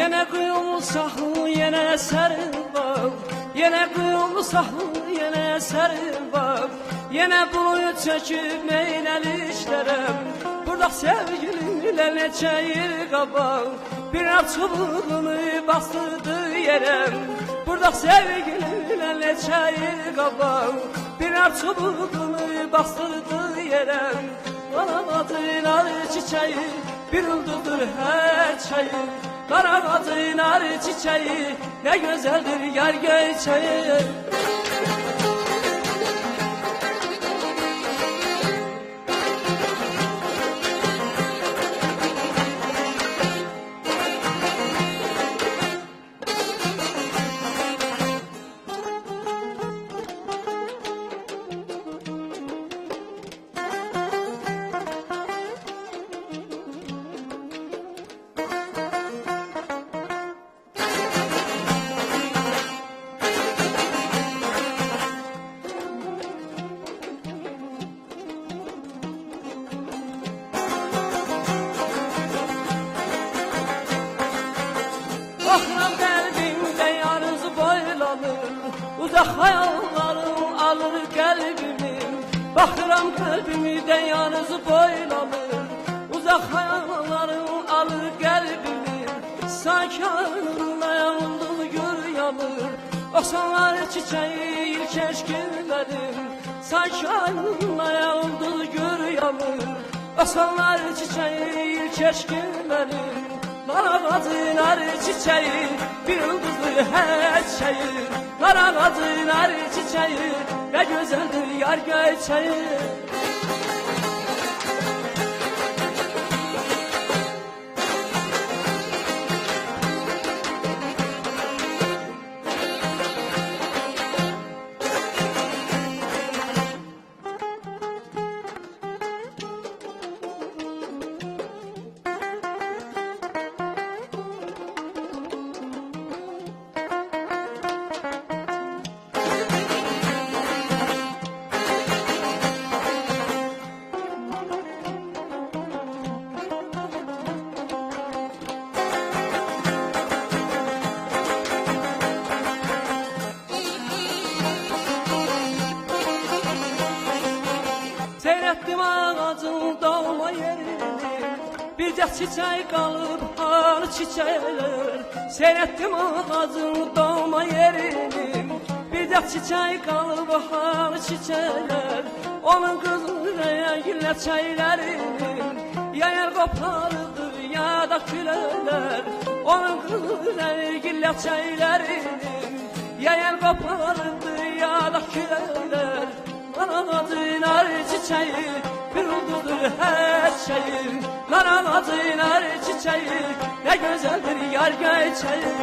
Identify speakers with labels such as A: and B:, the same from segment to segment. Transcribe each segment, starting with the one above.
A: Yine kıyımlı sahıl yine serin bak, yine kıyımlı sahıl yine serin bak. Yine buluyu çekip meyleli işlerim, burada sevgilimle neçe yıl qabaq. Bir çubuğunu bastırdı yerem, burada sevgilimle neçe yıl qabaq. Bir çubuğunu bastırdı yerem. Qarağatı nar çiçeği, bir uldudur her çayı. Qarağatı nar çiçeği, ne güzeldir yer geçeği. Baxıram qəlbimdə yarız boylanır, uzaq xəyallarım alır qəlbimin. Baxıram qəlbimdə yarız boylanır, uzaq xəyallarım alır qəlbimin. Sanki anında yanıldığı gör yanır, oxsanlar çiçeği ilk eşkillerim. Sanki anında yanıldığı gör yanır, oxsanlar çiçeği ilk eşkillerim. Qarağatı nar çiçeği, bir ulduzdur her şeyi. Qarağatı nar çiçeği, ne güzeldir yar geçeği. Seyrettim ağacın dalma yerini, bircə çiçək qalıb har çiçəklər. Seyrettim ağacın dalma yerini, bircə çiçək qalıb har çiçəklər. Onun qızıl ləçəklərinin yayar qopardı ya da külələr. Onun qızıl ləçəklərinin yayar qopardı ya da külələr. Qarağatı nar çiçeği, bir uldudur her şeyi. Qarağatı nar çiçeği, ne güzeldir yar geçeği.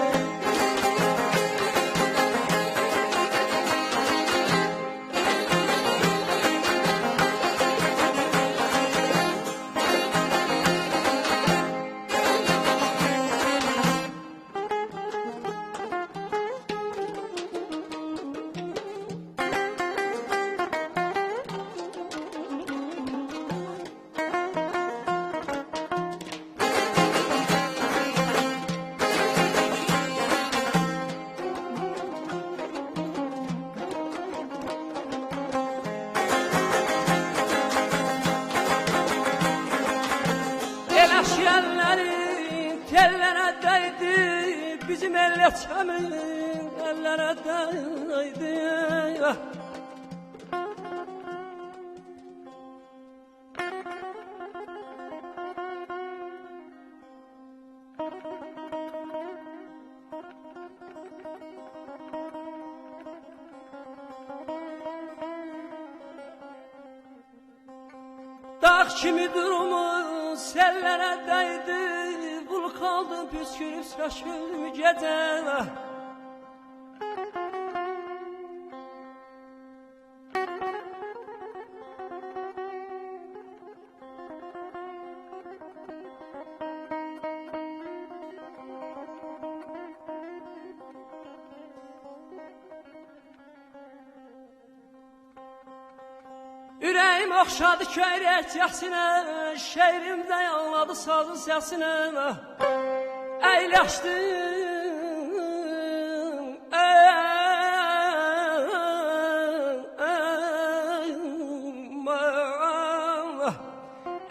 A: Yerlerin tellere değdi, bizim elleçemin ellere değdi. Dağ kimi durmuş sellere değdi, bul kaldım püskürüp şaşırdım gece. Ürəyim oxşadı köyrək yəsinə, şəhrimdə yanladı sazın səsinə. Əyləşdim,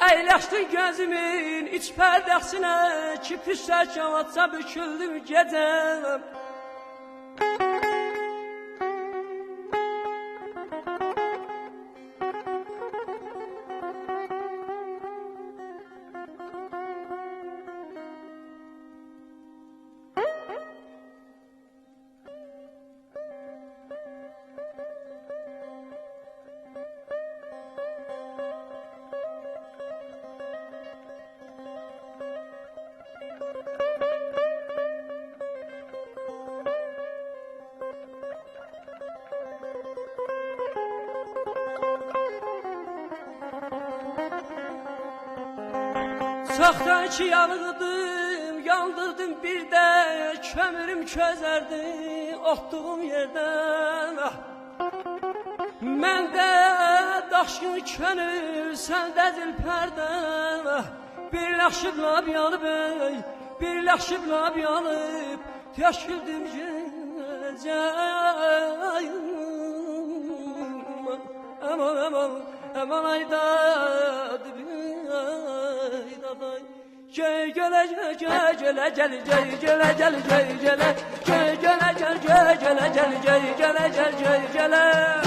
A: əyləşdim gözümün iç pərdəsinə ki püsər kavatsa büküldüm gecəm. Çoxdan ki yanırdım, yandırdım bir də kömürüm közərdi otduğum yerdən. Məndə daşqın könül, səndə zilpərdən. Birləşib lab yanıb, birləşib lab yanıb, təşkildim gecəyim. Aman, aman, aman aydadı bir. Gel gel gel gel gel gel gel gel gel gel gel gel gel gel gel gel gel gel.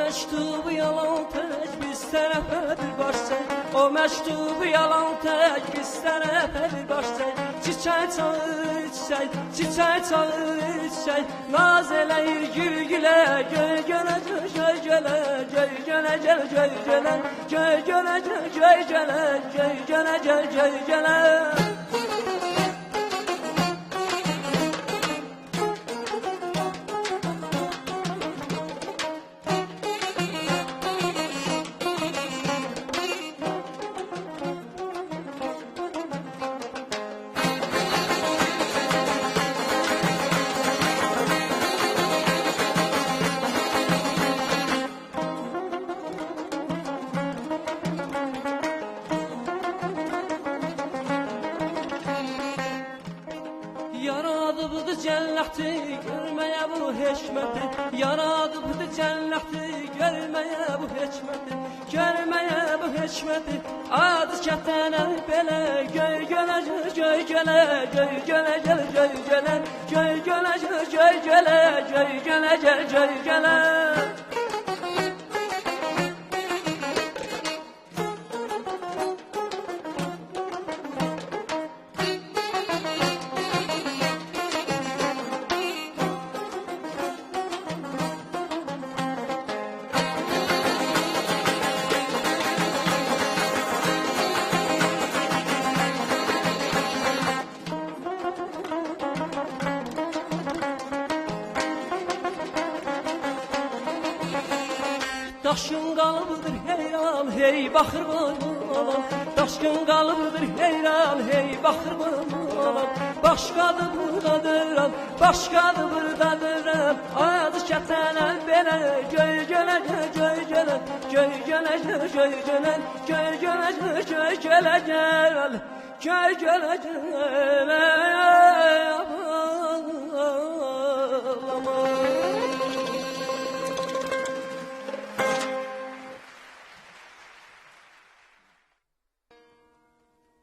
A: mektubu yalan tek biz tərəfədir başsın. O mektubu yalan tek biz tərəfədir başsın. Çiçək çalır çiçək, çiçək çalır çiçək. Naz eləyir gül gülə, göy gələ göy gələ, göy gələ göy gələ, göy gələ göy gələ, göy gələ göy gələ. Yaradıbdı cənnəti görməyə bu hikməti. Yaradıbdı cənnəti görməyə bu hikməti. Görməyə bu hikməti. Adı kətənə belə göy gələ göy gələ, göy gələ göy gələ, göy gələ göy gələ, göy gələ göy gələ. Daşkın qalıbıdır heyran, hey baxır bana. Daşkın qalıbıdır heyran, hey baxır bana. Başqadır buradadıram, başqadır buradadıram. Adı kətənə belə göy gələ göy gələ, göy gələ göy gələ, göy gələ göy gələ, göy gələ göy gələ.